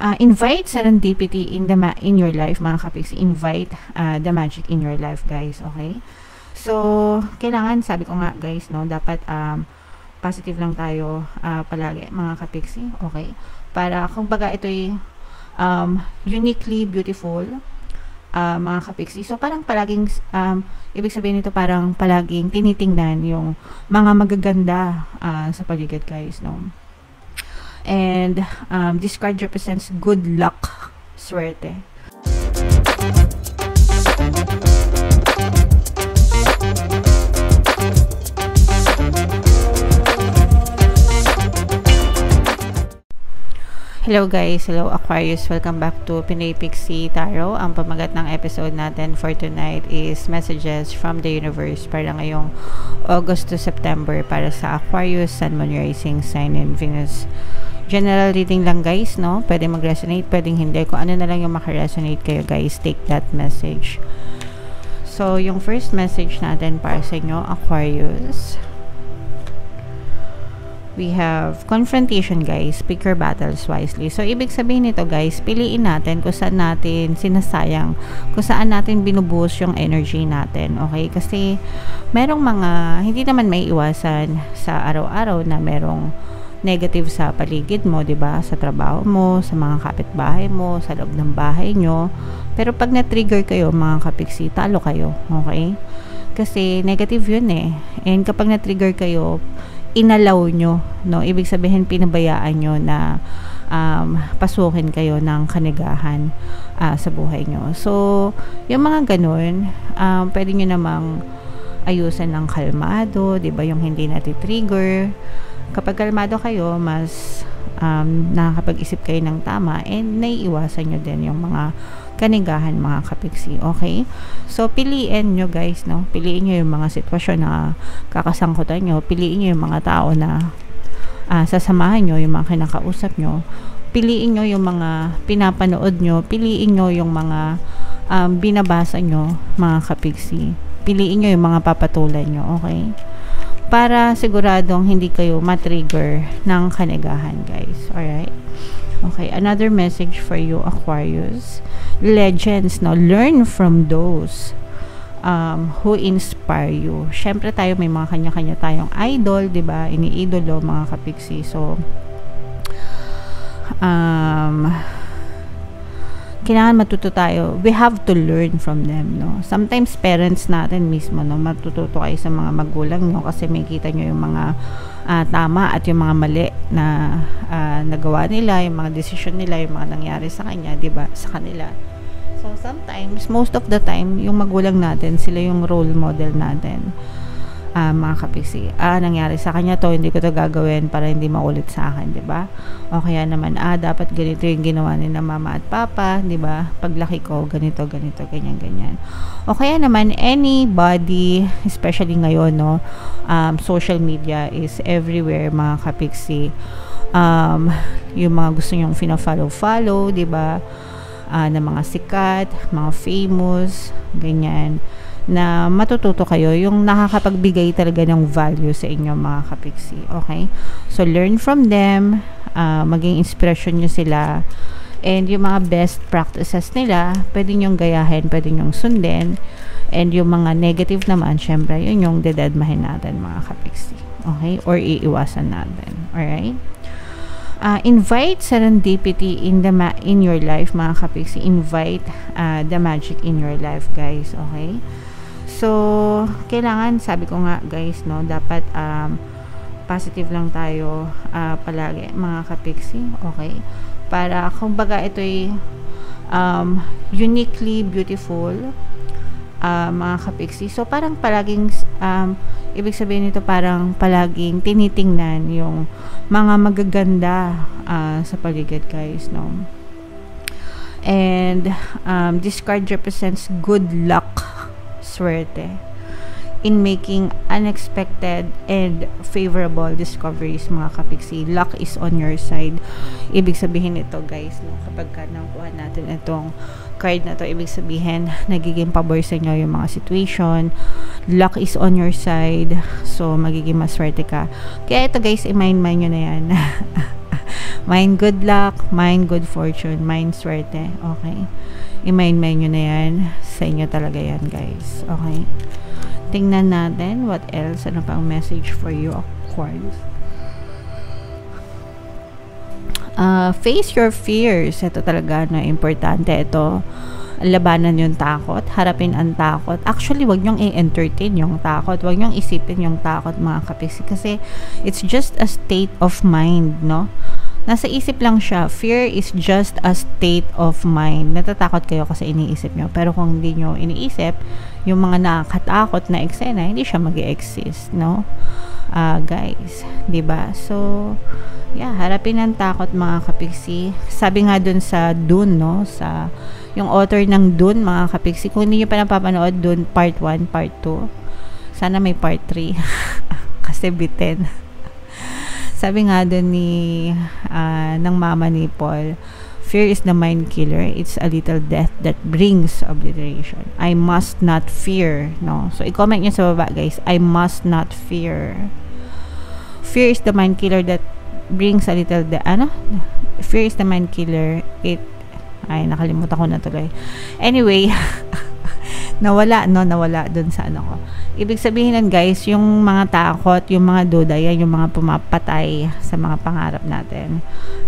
Invite serendipity in your life, mga kapiksi. Invite the magic in your life, guys. Okay? So, kailangan, sabi ko nga, guys, no, dapat positive lang tayo palagi, mga kapiksi. Okay? Para, kung baga, ito'y uniquely beautiful, mga kapiksi. So, parang palaging, ibig sabihin nito, parang palaging tinitingnan yung mga magaganda sa paligid, guys, no? And this card represents good luck, swerte. Hello guys, hello Aquarius, welcome back to Pinoy Pixie Tarot. Ang pamagat ng episode natin for tonight is messages from the universe para ngayong August to September para sa Aquarius, Sun, Moon, Rising Sign, and Venus. General reading lang, guys, no? Pwede mag-resonate, pwedeng hindi. Kung ano na lang yung makaresonate kayo, guys, take that message. So, yung first message natin para sa inyo, Aquarius. We have confrontation, guys. Pick your battles wisely. So, ibig sabihin nito, guys, piliin natin kung saan natin sinasayang, kung saan natin binubuhos yung energy natin. Okay? Kasi, merong mga, hindi naman may iwasan sa araw-araw na merong negative sa paligid mo, 'di ba? Sa trabaho mo, sa mga kapitbahay mo, sa loob ng bahay nyo. Pero pag na-trigger kayo, mga kapiksi, talo kayo, okay? Kasi negative 'yun eh. And kapag na-trigger kayo, inalaw nyo, no? Ibig sabihin pinabayaan nyo na pasukin kayo ng kanigahan sa buhay nyo. So, yung mga ganun, pwede nyo namang ayusan ng kalmado, 'di ba? Yung hindi nati-trigger. Kapag kalmado kayo, mas nakakapag-isip kayo ng tama and naiiwasan nyo din yung mga kanigahan, mga kapiksi. Okay? So, piliin nyo, guys, no? Piliin nyo yung mga sitwasyon na kakasangkutan nyo. Piliin nyo yung mga tao na sasamahan nyo, yung mga kinakausap nyo. Piliin nyo yung mga pinapanood nyo. Piliin nyo yung mga binabasa nyo, mga kapiksi. Piliin nyo yung mga papatulan nyo. Okay? Para siguradong hindi kayo matrigger ng kanigahan, guys. Alright? Okay, another message for you, Aquarius. Legends, no? Learn from those who inspire you. Syempre tayo, may mga kanya-kanya tayong idol, diba? Iniidolo, mga kapiksi. So, kailangan matuto tayo. We have to learn from them, no? Sometimes parents natin mismo, no, matututo kayo sa mga magulang nyo kasi may kita nyo yung mga tama at yung mga mali na nagawa nila, yung mga decision nila, yung mga nangyari sa kanya, diba, sa kanila. So sometimes, most of the time, yung magulang natin, sila yung role model natin, mga kapiksi. Nangyari sa kanya to, hindi ko to gagawin para hindi maulit sa akin, 'di ba? O kaya naman, dapat ganito yung ginawa ni na mama at papa, 'di ba? Paglaki ko, ganito, ganyan, ganyan. O kaya naman, anybody, especially ngayon, no, social media is everywhere, mga kapiksi. Yung mga gusto nyong fina-follow, 'di ba? Na mga sikat, mga famous, ganyan, na matututo kayo, yung nakakapagbigay talaga ng value sa inyo, mga kapiksi. Okay? So, learn from them, maging inspiration nyo sila, and yung mga best practices nila, pwede nyong gayahin, pwede nyong sundin, and yung mga negative naman, syempre, yun yung dededmahin natin, mga kapiksi. Okay? Or iiwasan natin. Alright? Invite serendipity in your life, mga kapiksi. Invite the magic in your life, guys. Okay? So, kailangan, sabi ko nga, guys, no, dapat positive lang tayo palagi, mga kapiksi. Okay? Para, kung baga, ito'y uniquely beautiful, mga kapiksi. So, parang palaging, ibig sabihin nito, parang palaging tinitingnan yung mga magaganda sa paligid, guys, no? And, this card represents good luck, swerte, in making unexpected and favorable discoveries, mga kapiksi. Luck is on your side. Ibig sabihin ito, guys, no, kapag nakuha natin itong card na to, ibig sabihin nagiging pabor sa inyo yung mga situation. Luck is on your side. So, magiging maswerte ka. Kaya ito, guys, i-mind nyo na yan. Mine good luck, mine good fortune, mine swerte. Okay? I-mine nyo na yan. Sa inyo talaga yan, guys. Okay? Tingnan natin what else. Ano pang message for you, Aquarius? Face your fears. Ito talaga na importante. Ito, labanan yung takot. Harapin ang takot. Actually, wag nyong i-entertain yung takot. Wag nyong isipin yung takot, mga kapiksi. Kasi it's just a state of mind, no? Nasa isip lang siya. Fear is just a state of mind. Natatakot kayo kasi iniisip nyo. Pero kung hindi nyo iniisip, yung mga nakakatakot na eksena, hindi siya mag-exist, no? Guys, 'di ba? So, yeah, harapin ang takot, mga kapiksi. Sabi nga dun sa Dune, no? Sa yung author ng Dune, mga kapiksi. Kung hindi nyo pa napapanood Dune part 1, part 2, sana may part 3. Kasi bitin. Sabi nga dun ng mama ni Paul, fear is the mind killer. It's a little death that brings obliteration. I must not fear. No? So, i-comment nyo sa baba, guys. I must not fear. Fear is the mind killer that brings a little death. Ano? Fear is the mind killer. Ay, nakalimutan ko na tuloy. Anyway, nawala dun sa ano ko. Ibig sabihin nun, guys, yung mga takot, yung mga duda, yan yung mga pumapatay sa mga pangarap natin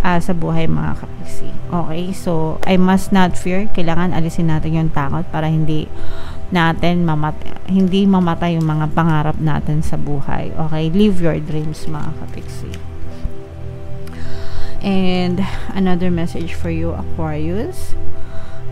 sa buhay, mga kapiksi. Okay? So, I must not fear. Kailangan alisin natin yung takot para hindi mamatay yung mga pangarap natin sa buhay. Okay? Live your dreams, mga kapiksi. And another message for you, Aquarius.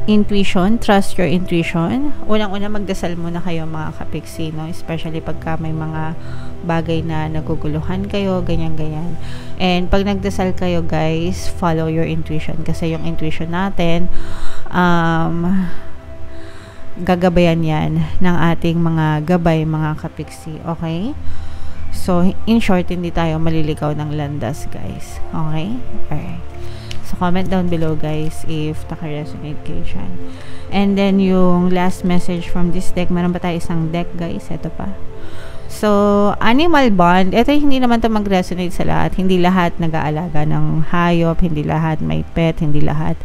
Intuition, trust your intuition. Unang-una, magdasal muna kayo, mga kapiksi, no? Especially pagka may mga bagay na naguguluhan kayo, ganyan-ganyan. And pag nagdasal kayo, guys, follow your intuition. Kasi yung intuition natin, gagabayan yan ng ating mga gabay, mga kapiksi. Okay? So, in short, hindi tayo maliligaw ng landas, guys. Okay? Alright. So, comment down below, guys, if naka-resonate kayo dyan. And then, yung last message from this deck, meron ba tayo isang deck, guys? Ito pa. So, animal bond, ito hindi naman ito mag-resonate sa lahat. Hindi lahat nag-aalaga ng hayop, hindi lahat may pet, hindi lahat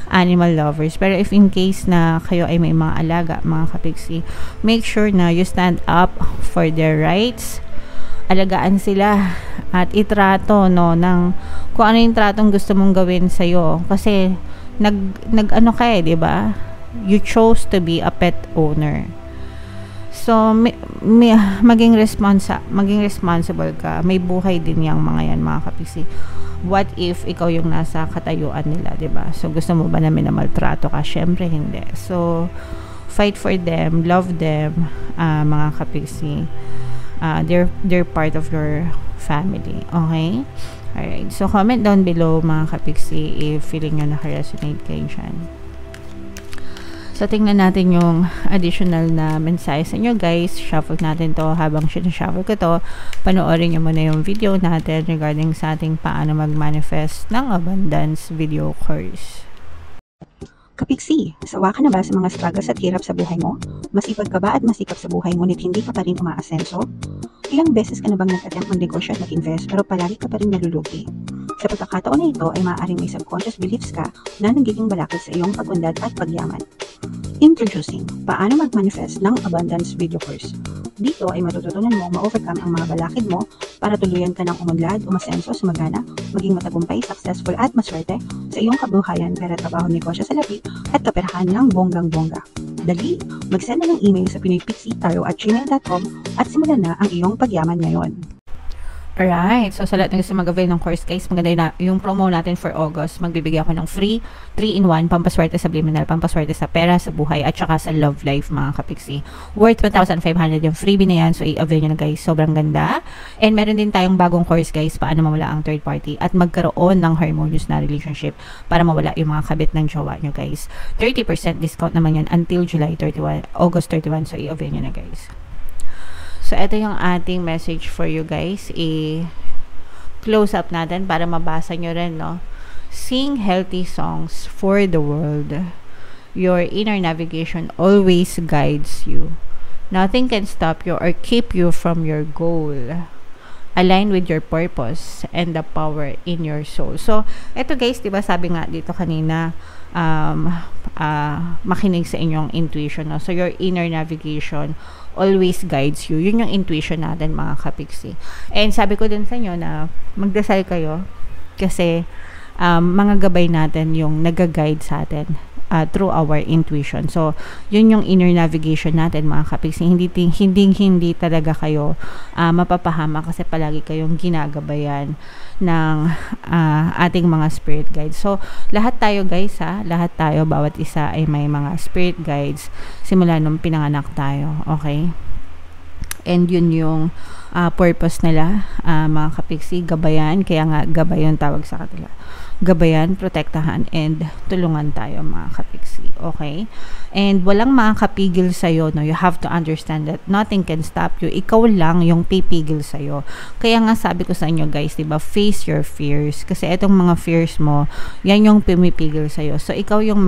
animal lovers. Pero if in case na kayo ay may mga alaga, mga kapiksi, make sure na you stand up for their rights. Alagaan sila at itrato, no, ng kung ano yung tratong gusto mong gawin sa iyo, kasi nag-ano ka, 'di ba? You chose to be a pet owner. So maging responsible ka. May buhay din yang mga yan, mga kapisi. What if ikaw yung nasa katayuan nila, 'di ba? So gusto mo ba na minamaltrato ka? Syempre hindi. So fight for them, love them, mga kapisi. They're part of your family. Okay? Alright. So, comment down below, mga kapiksi, if feeling nyo naka-resonate kayo dyan. So, tingnan natin yung additional na mensahe sa inyo, guys. Shuffle natin to. Habang sinashuffle ko to, panoorin nyo muna yung video natin regarding sa ating paano mag-manifest ng abundance video course. Kapiksi, sawa ka na ba sa mga struggles at hirap sa buhay mo? Masipag ka ba at masikap sa buhay ngunit hindi ka pa rin umaasenso? Ilang beses ka na bang nag-attempt mag-negosyo at mag-invest pero palagi ka pa rin nalulugi? Sa pagkakataon na ito ay maaaring may subconscious beliefs ka na nagiging balakid sa iyong pag-unlad at pagyaman. Introducing, paano mag-manifest ng abundance video course. Dito ay matututunan mo ma-overcome ang mga balakid mo para tuluyan ka ng umunlad, umasenso, sumagana, maging matagumpay, successful at maswerte sa iyong kabuhayan, pera, trabaho, negosyo sa labi at kaperahan ng bonggang-bongga. Dali, mag-send na ng email sa pinoypixie@gmail.com at simulan na ang iyong pagyaman ngayon. Alright, so sa lahat ng gusto mag-avail ng course, guys, maganda yung promo natin for August. Magbibigay ako ng free 3-in-1 pampaswerte sa subliminal, pampaswerte sa pera, sa buhay, at saka sa love life, mga kapiksi. Worth 1,500 yung freebie na yan, so i-avail nyo na, guys. Sobrang ganda. And meron din tayong bagong course, guys, paano mawala ang third party at magkaroon ng harmonious na relationship para mawala yung mga kabit ng jowa nyo, guys. 30% discount naman yan until August 31, so i-avail nyo na, guys. So, ito yung ating message for you, guys. I-close up natin para mabasa nyo rin, no? Sing healthy songs for the world. Your inner navigation always guides you. Nothing can stop you or keep you from your goal. align with your purpose and the power in your soul. So, eto guys, diba sabi nga dito kanina, makinig sa inyong intuition. No? So, your inner navigation always guides you. Yun yung intuition natin, mga kapiksi. And sabi ko din sa inyo na magdasal kayo kasi mga gabay natin yung nag-guide sa atin through our intuition. So, yun yung inner navigation natin, mga kapiksi. Hindi talaga kayo mapapahama kasi palagi kayong ginagabayan ng ating mga spirit guides. So, lahat tayo guys, lahat tayo, bawat isa ay may mga spirit guides simula nung pinanganak tayo. Okay? And yun yung purpose nila, mga kapiksi, gabayan. Kaya nga, gabay yung tawag sa kanila. Gabayan, protektahan, and tulungan tayo, mga kapiksi. Okay? And walang makakapigil sa'yo, no? You have to understand that nothing can stop you. Ikaw lang yung pipigil sa'yo. Kaya nga sabi ko sa inyo, guys, diba, face your fears. Kasi etong mga fears mo, yan yung pumipigil sa'yo. So, ikaw yung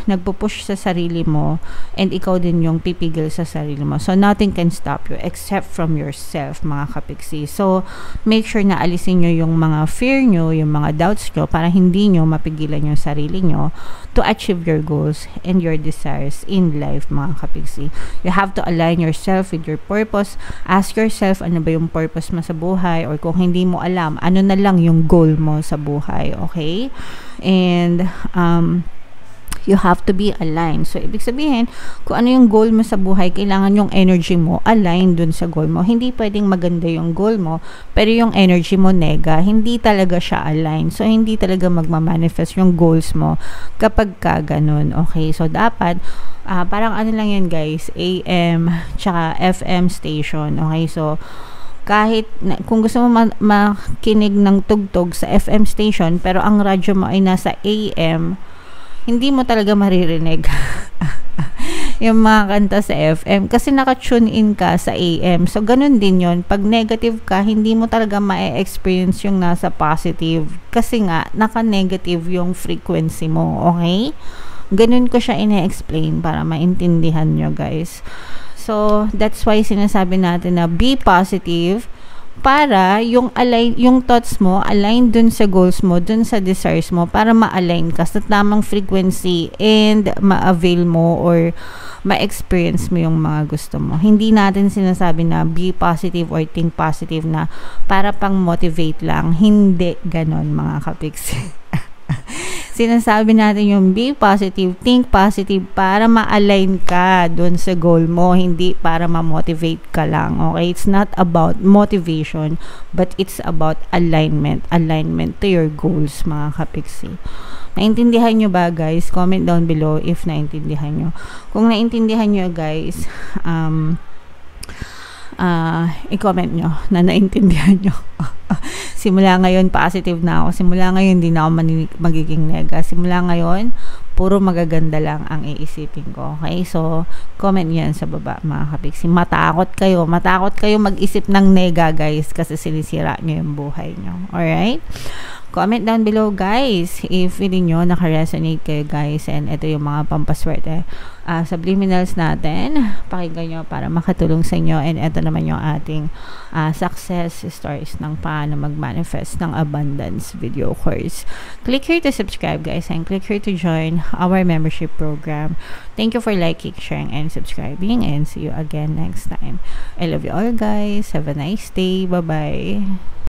nagpupush sa sarili mo, and ikaw din yung pipigil sa sarili mo. So, nothing can stop you except from yourself, mga kapiksi. So, make sure na alisin nyo yung mga fear nyo, yung mga doubts nyo, para hindi nyo mapigilan yung sarili nyo to achieve your goals and your desires in life, mga kapiksi. You have to align yourself with your purpose. Ask yourself, ano ba yung purpose mo sa buhay? Or kung hindi mo alam, ano na lang yung goal mo sa buhay, okay? And, you have to be aligned. So, ibig sabihin, kung ano yung goal mo sa buhay, kailangan yung energy mo align dun sa goal mo. Hindi pwedeng maganda yung goal mo, pero yung energy mo nega, hindi talaga siya align. So, hindi talaga magmamanifest yung goals mo kapag ka ganun. Okay? So, dapat, parang ano lang yan guys, AM, tsaka FM station. Okay? So, kahit kung gusto mo makinig ng tugtog sa FM station, pero ang radyo mo ay nasa AM, hindi mo talaga maririnig yung mga kanta sa FM kasi naka-tune in ka sa AM. So, ganun din yon. Pag negative ka, hindi mo talaga ma-experience yung nasa positive kasi nga, naka-negative yung frequency mo. Okay? Ganun ko siya ine-explain para maintindihan nyo, guys. So, that's why sinasabi natin na be positive para yung thoughts mo align dun sa goals mo, dun sa desires mo, para ma-align ka sa tamang frequency and ma-avail mo or ma-experience mo yung mga gusto mo. Hindi natin sinasabi na be positive or think positive na para pang motivate lang. Hindi ganon, mga kapiksi. Sinasabi natin yung be positive, think positive para ma-align ka dun sa goal mo, hindi para ma-motivate ka lang. Okay? It's not about motivation, but it's about alignment to your goals, mga kapiksi. Naintindihan nyo ba, guys? Comment down below if naintindihan nyo. Kung naintindihan nyo, guys, i-comment nyo na naintindihan nyo. Simula ngayon, positive na ako. Simula ngayon, hindi na ako magiging nega. Simula ngayon, puro magaganda lang ang iisipin ko. Okay? So, comment yan sa baba, mga kapiksi. Matakot kayo mag-isip ng nega, guys, kasi sinisira nyo yung buhay nyo. Alright? Comment down below, guys, if feeling nyo naka-resonate kayo, guys, and ito yung mga pampaswerte subliminals natin. Pakinggan nyo para makatulong sa inyo, and ito naman yung ating success stories ng paano mag-manifest ng abundance video course. Click here to subscribe, guys, and click here to join our membership program. Thank you for liking, sharing, and subscribing, and see you again next time. I love you all, guys. Have a nice day. Bye-bye.